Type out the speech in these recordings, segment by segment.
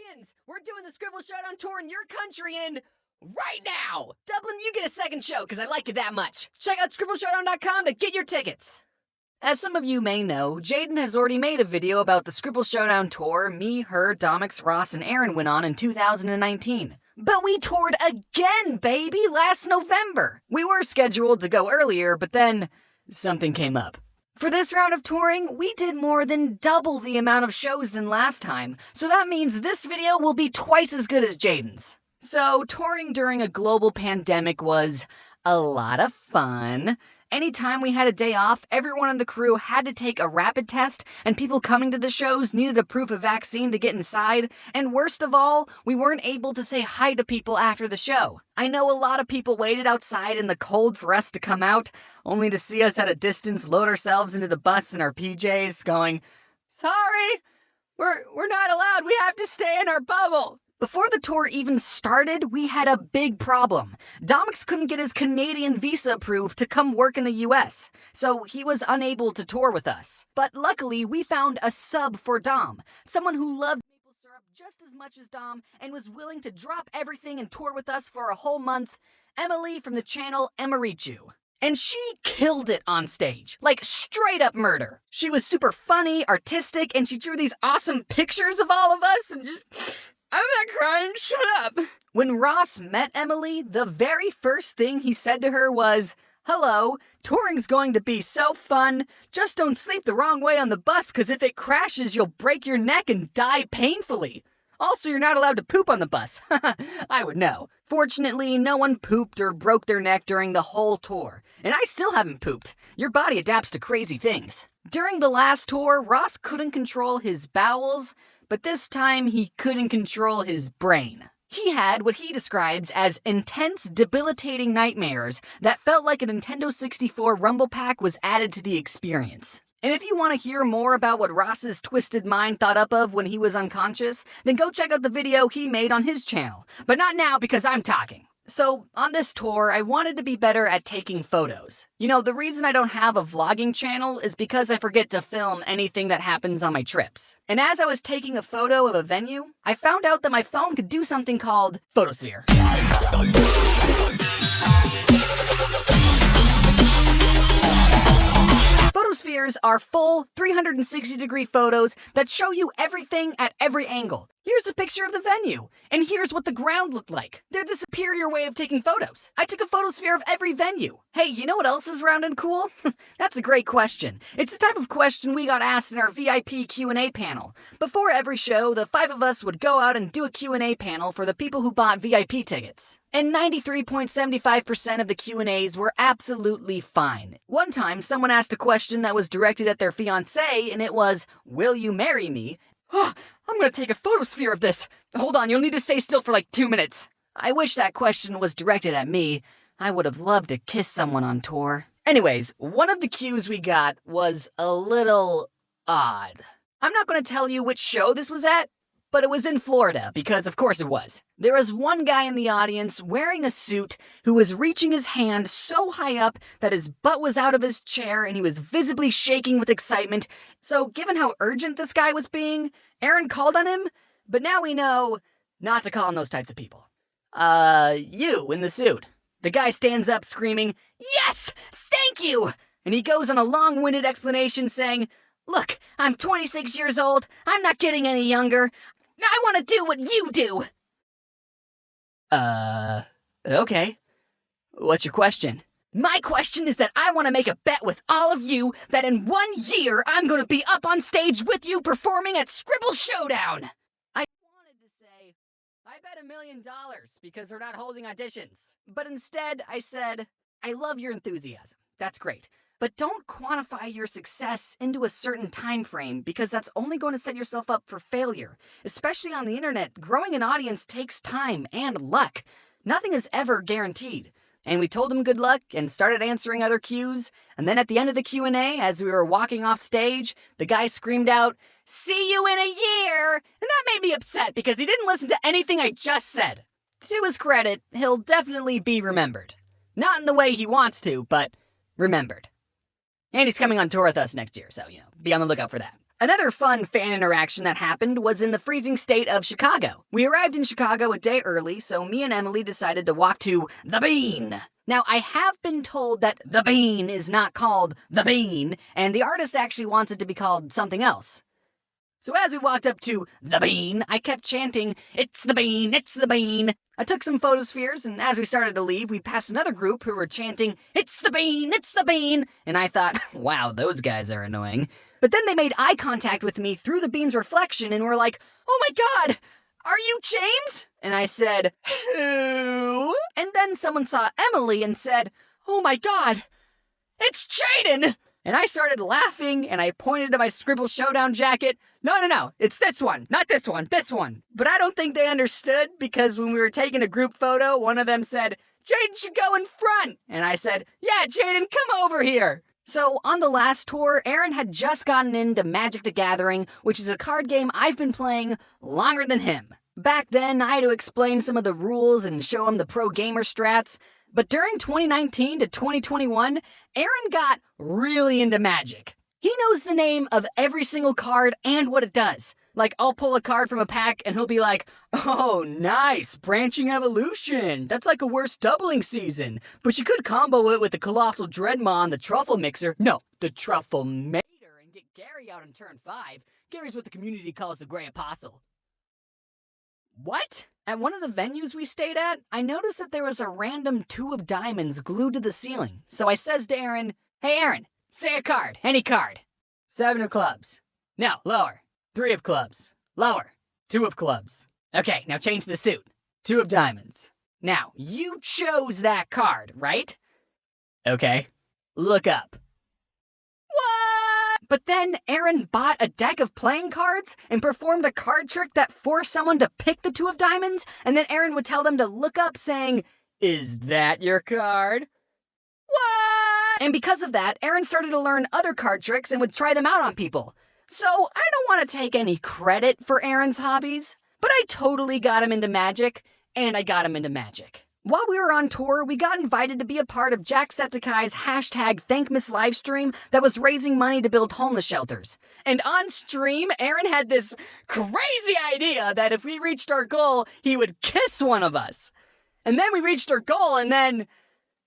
Dublinians, we're doing the Scribble Showdown tour in your country and right now! Dublin, you get a second show because I like it that much. Check out scribbleshowdown.com to get your tickets. As some of you may know, Jaden has already made a video about the Scribble Showdown tour me, her, Domix, Ross, and Aaron went on in 2019. But we toured again, baby, last November. We were scheduled to go earlier, but then something came up. For this round of touring, we did more than double the amount of shows than last time, so that means this video will be twice as good as Jaden's. So, touring during a global pandemic was a lot of fun. Anytime we had a day off, everyone on the crew had to take a rapid test, and people coming to the shows needed a proof of vaccine to get inside, and worst of all, we weren't able to say hi to people after the show. I know a lot of people waited outside in the cold for us to come out, only to see us at a distance load ourselves into the bus in our PJs, going, "Sorry, we're not allowed, we have to stay in our bubble." Before the tour even started, we had a big problem. Domix couldn't get his Canadian visa approved to come work in the US, so he was unable to tour with us. But luckily, we found a sub for Dom, someone who loved maple syrup just as much as Dom and was willing to drop everything and tour with us for a whole month, Emily from the channel Emarichu. And she killed it on stage, like straight up murder. She was super funny, artistic, and she drew these awesome pictures of all of us and just... I'm not crying, shut up! When Ross met Emily, the very first thing he said to her was, "Hello, touring's going to be so fun. Just don't sleep the wrong way on the bus, cause if it crashes, you'll break your neck and die painfully. Also, you're not allowed to poop on the bus." I would know. Fortunately, no one pooped or broke their neck during the whole tour. And I still haven't pooped. Your body adapts to crazy things. During the last tour, Ross couldn't control his bowels, but this time he couldn't control his brain. He had what he describes as intense, debilitating nightmares that felt like a Nintendo 64 Rumble Pack was added to the experience. And if you want to hear more about what Ross's twisted mind thought up of when he was unconscious, then go check out the video he made on his channel. But not now because I'm talking. So, on this tour, I wanted to be better at taking photos. You know, the reason I don't have a vlogging channel is because I forget to film anything that happens on my trips. And as I was taking a photo of a venue, I found out that my phone could do something called Photosphere. Photospheres are full 360-degree photos that show you everything at every angle. Here's a picture of the venue, and here's what the ground looked like. They're the superior way of taking photos. I took a photosphere of every venue. Hey, you know what else is round and cool? That's a great question. It's the type of question we got asked in our VIP Q&A panel. Before every show, the 5 of us would go out and do a Q&A panel for the people who bought VIP tickets. And 93.75% of the Q&As were absolutely fine. One time, someone asked a question that was directed at their fiancé, and it was, "Will you marry me?" Oh, I'm gonna take a photosphere of this. Hold on, you'll need to stay still for like 2 minutes. I wish that question was directed at me. I would have loved to kiss someone on tour. Anyways, one of the cues we got was a little odd. I'm not gonna tell you which show this was at, but it was in Florida, because of course it was. There was one guy in the audience wearing a suit who was reaching his hand so high up that his butt was out of his chair and he was visibly shaking with excitement. So given how urgent this guy was being, Aaron called on him, but now we know not to call on those types of people. You in the suit. The guy stands up screaming, "Yes! Thank you!" And he goes on a long-winded explanation saying, "Look, I'm 26 years old. I'm not getting any younger. I want to do what you do." Okay. What's your question? My question is that I want to make a bet with all of you that in 1 year I'm going to be up on stage with you performing at Scribble Showdown. I wanted to say, I bet $1 million because we're not holding auditions. But instead, I said, I love your enthusiasm. That's great. But don't quantify your success into a certain time frame because that's only going to set yourself up for failure. Especially on the internet, growing an audience takes time and luck. Nothing is ever guaranteed. And we told him good luck and started answering other cues. And then at the end of the Q&A, as we were walking off stage, the guy screamed out, "See you in a year!" And that made me upset because he didn't listen to anything I just said. To his credit, he'll definitely be remembered. Not in the way he wants to, but remembered. And he's coming on tour with us next year, so, be on the lookout for that. Another fun fan interaction that happened was in the freezing state of Chicago. We arrived in Chicago a day early, so me and Emily decided to walk to The Bean. Now, I have been told that The Bean is not called The Bean, and the artist actually wants it to be called something else. So as we walked up to The Bean, I kept chanting, "It's the Bean, it's the Bean." I took some photospheres, and as we started to leave, we passed another group who were chanting, "It's the Bean, it's the Bean." And I thought, wow, those guys are annoying. But then they made eye contact with me through the Bean's reflection and were like, "Oh my god, are you James?" And I said, "Who?" And then someone saw Emily and said, "Oh my god, it's Jaden!" And I started laughing, and I pointed to my Scribble Showdown jacket. No, it's this one, not this one, this one. But I don't think they understood, because when we were taking a group photo, one of them said, "Jaden should go in front." And I said, "Yeah, Jaden, come over here." So on the last tour, Aaron had just gotten into Magic the Gathering, which is a card game I've been playing longer than him. Back then, I had to explain some of the rules and show him the pro gamer strats. But during 2019 to 2021, Aaron got really into Magic. He knows the name of every single card and what it does. Like, I'll pull a card from a pack and he'll be like, "Oh, nice, Branching Evolution. That's like a worse doubling season. But you could combo it with the Colossal Dreadmaw and the Truffle Mixer." No, the Truffle Mater, and get Gary out on turn 5. Gary's what the community calls the Grey Apostle. What? At one of the venues we stayed at, I noticed that there was a random 2 of diamonds glued to the ceiling. So I says to Aaron, "Hey Aaron, say a card, any card." 7 of clubs. No, lower. 3 of clubs. Lower. 2 of clubs. Okay, now change the suit. 2 of diamonds. Now, you chose that card, right? Okay. Look up. What? But then Aaron bought a deck of playing cards and performed a card trick that forced someone to pick the 2 of diamonds, and then Aaron would tell them to look up saying, "Is that your card?" What? And because of that, Aaron started to learn other card tricks and would try them out on people. So I don't want to take any credit for Aaron's hobbies, but I totally got him into Magic, and I got him into Magic. While we were on tour, we got invited to be a part of Jacksepticeye's #ThankMiss livestream that was raising money to build homeless shelters. And on stream, Aaron had this crazy idea that if we reached our goal, he would kiss one of us. And then we reached our goal, and then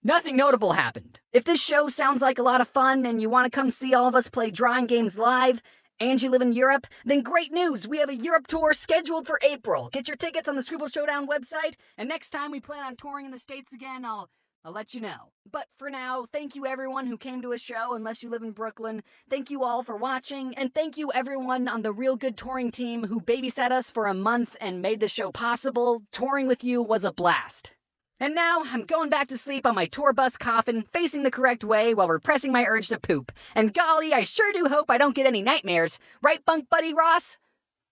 nothing notable happened. If this show sounds like a lot of fun and you want to come see all of us play drawing games live, and you live in Europe, then great news! We have a Europe tour scheduled for April. Get your tickets on the Scribble Showdown website, and next time we plan on touring in the States again, I'll let you know. But for now, thank you everyone who came to a show, unless you live in Brooklyn. Thank you all for watching, and thank you everyone on the Real Good Touring team who babysat us for a month and made the show possible. Touring with you was a blast. And now, I'm going back to sleep on my tour bus coffin, facing the correct way while repressing my urge to poop. And golly, I sure do hope I don't get any nightmares. Right, bunk buddy Ross?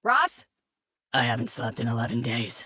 Ross? I haven't slept in 11 days.